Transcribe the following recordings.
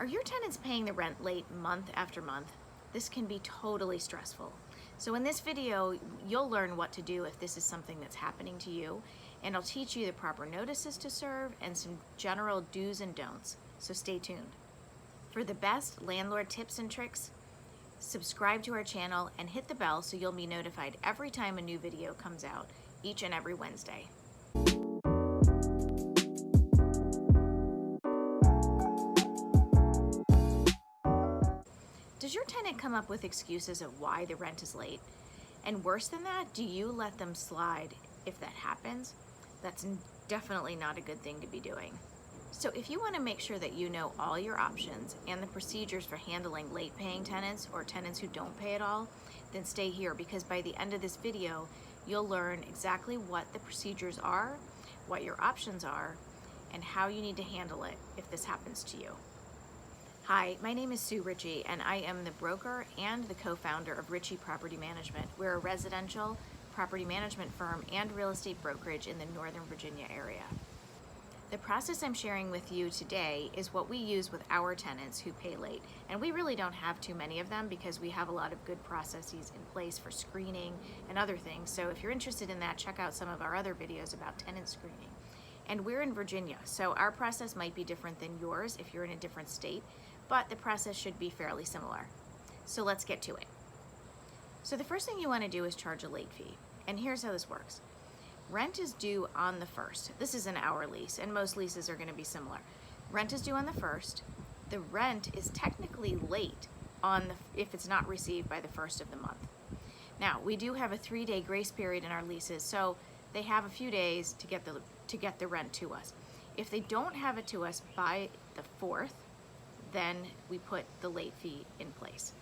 Are your tenants paying the rent late month after month? This can be totally stressful. So in this video, you'll learn what to do if this is something that's happening to you, and I'll teach you the proper notices to serve and some general do's and don'ts, so stay tuned. For the best landlord tips and tricks, subscribe to our channel and hit the bell so you'll be notified every time a new video comes out, each and every Wednesday. Does your tenant come up with excuses of why the rent is late? And worse than that, do you let them slide if that happens? That's definitely not a good thing to be doing. So if you want to make sure that you know all your options and the procedures for handling late paying tenants or tenants who don't pay at all, then stay here, because by the end of this video, you'll learn exactly what the procedures are, what your options are, and how you need to handle it if this happens to you. Hi, my name is Sue Richey, and I am the broker and the co-founder of Richey Property Management. We're a residential property management firm and real estate brokerage in the Northern Virginia area. The process I'm sharing with you today is what we use with our tenants who pay late. And we really don't have too many of them because we have a lot of good processes in place for screening and other things. So if you're interested in that, check out some of our other videos about tenant screening. And we're in Virginia, so our process might be different than yours if you're in a different state, but the process should be fairly similar. So let's get to it. So the first thing you want to do is charge a late fee. And here's how this works. Rent is due on the 1st. This is an hour lease, and most leases are going to be similar. Rent is due on the 1st. The rent is technically late if it's not received by the 1st of the month. Now, we do have a 3-day grace period in our leases, so they have a few days to get the rent to us. If they don't have it to us by the 4th, then we put the late fee in place.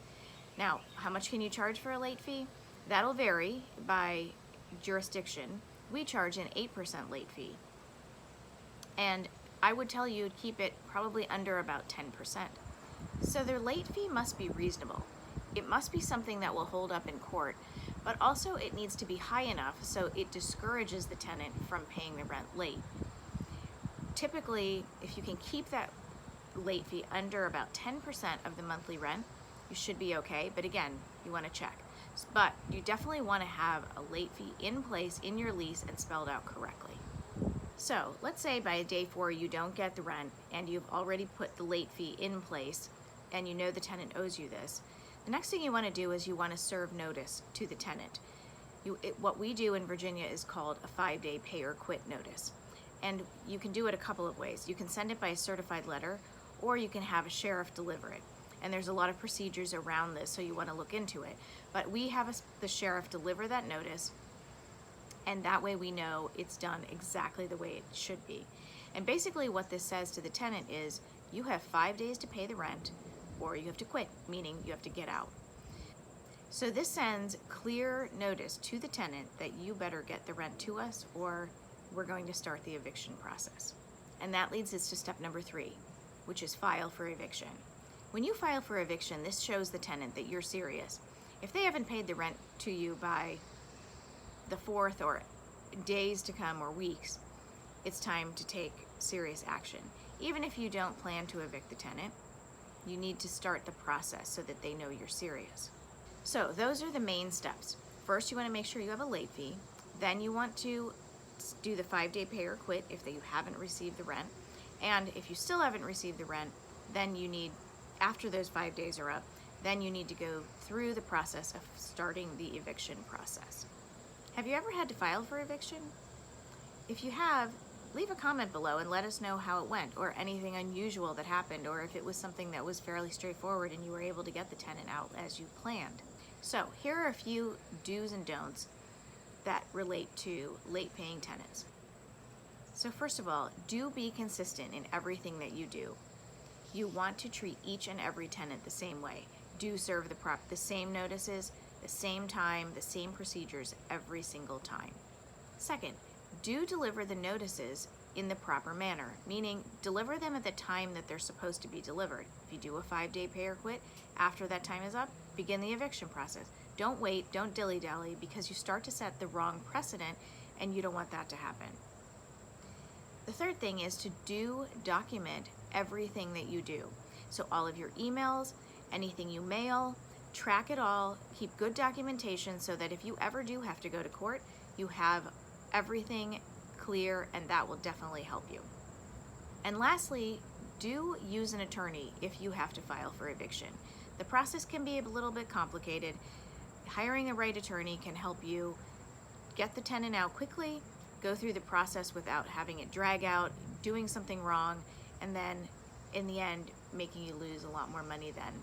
Now, how much can you charge for a late fee? That'll vary by jurisdiction. We charge an 8% late fee. And I would tell you to keep it probably under about 10%. So their late fee must be reasonable. It must be something that will hold up in court, but also it needs to be high enough so it discourages the tenant from paying the rent late. Typically, if you can keep that late fee under about 10% of the monthly rent, you should be okay. But again, you want to check. But you definitely want to have a late fee in place in your lease and spelled out correctly. So let's say by day 4 you don't get the rent and you've already put the late fee in place and you know the tenant owes you this. The next thing you want to do is you want to serve notice to the tenant. What we do in Virginia is called a 5-day pay or quit notice. And you can do it a couple of ways. You can send it by a certified letter, or you can have a sheriff deliver it. And there's a lot of procedures around this, so you want to look into it. But we have the sheriff deliver that notice, and that way we know it's done exactly the way it should be. And basically what this says to the tenant is, you have 5 days to pay the rent, or you have to quit, meaning you have to get out. So this sends clear notice to the tenant that you better get the rent to us, or we're going to start the eviction process. And that leads us to step number 3, which is file for eviction. When you file for eviction, this shows the tenant that you're serious. If they haven't paid the rent to you by the 4th or days to come or weeks, it's time to take serious action. Even if you don't plan to evict the tenant, you need to start the process so that they know you're serious. So those are the main steps. First, you want to make sure you have a late fee. Then you want to do the 5-day pay or quit if you haven't received the rent. And if you still haven't received the rent, then you need, after those 5 days are up, then you need to go through the process of starting the eviction process. Have you ever had to file for eviction? If you have, leave a comment below and let us know how it went, or anything unusual that happened, or if it was something that was fairly straightforward and you were able to get the tenant out as you planned. So here are a few do's and don'ts that relate to late paying tenants. So first of all, do be consistent in everything that you do. You want to treat each and every tenant the same way. Do serve the same notices, the same time, the same procedures every single time. Second, do deliver the notices in the proper manner, meaning deliver them at the time that they're supposed to be delivered. If you do a 5-day pay or quit, after that time is up, begin the eviction process. Don't wait, don't dilly-dally, because you start to set the wrong precedent and you don't want that to happen. The third thing is to document everything that you do. So all of your emails, anything you mail, track it all, keep good documentation so that if you ever do have to go to court, you have everything clear, and that will definitely help you. And lastly, do use an attorney if you have to file for eviction. The process can be a little bit complicated. Hiring the right attorney can help you get the tenant out quickly, go through the process without having it drag out, doing something wrong, and then in the end, making you lose a lot more money than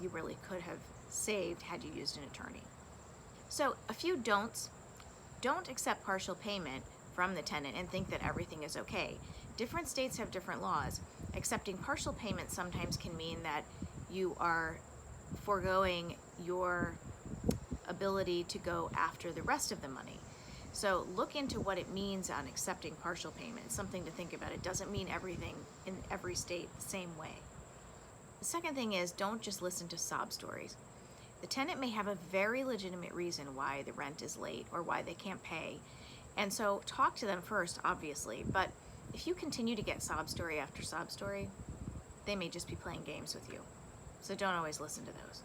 you really could have saved had you used an attorney. So a few don'ts. Don't accept partial payment from the tenant and think that everything is okay. Different states have different laws. Accepting partial payment sometimes can mean that you are foregoing your ability to go after the rest of the money. So look into what it means on accepting partial payment. It's something to think about. It doesn't mean everything in every state the same way. The second thing is, don't just listen to sob stories. The tenant may have a very legitimate reason why the rent is late or why they can't pay. And so talk to them first, obviously, but if you continue to get sob story after sob story, they may just be playing games with you. So don't always listen to those.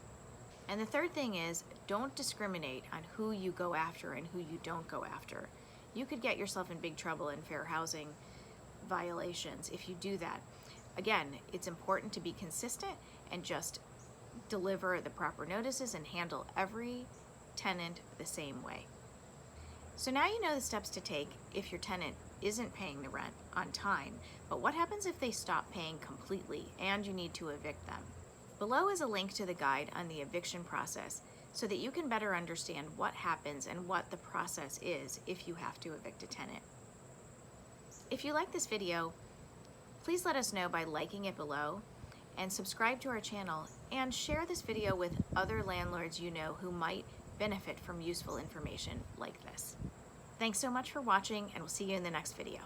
And the third thing is, don't discriminate on who you go after and who you don't go after. You could get yourself in big trouble in fair housing violations if you do that. Again, it's important to be consistent and just deliver the proper notices and handle every tenant the same way. So now you know the steps to take if your tenant isn't paying the rent on time, but what happens if they stop paying completely and you need to evict them? Below is a link to the guide on the eviction process so that you can better understand what happens and what the process is if you have to evict a tenant. If you like this video, please let us know by liking it below and subscribe to our channel and share this video with other landlords you know who might benefit from useful information like this. Thanks so much for watching, and we'll see you in the next video.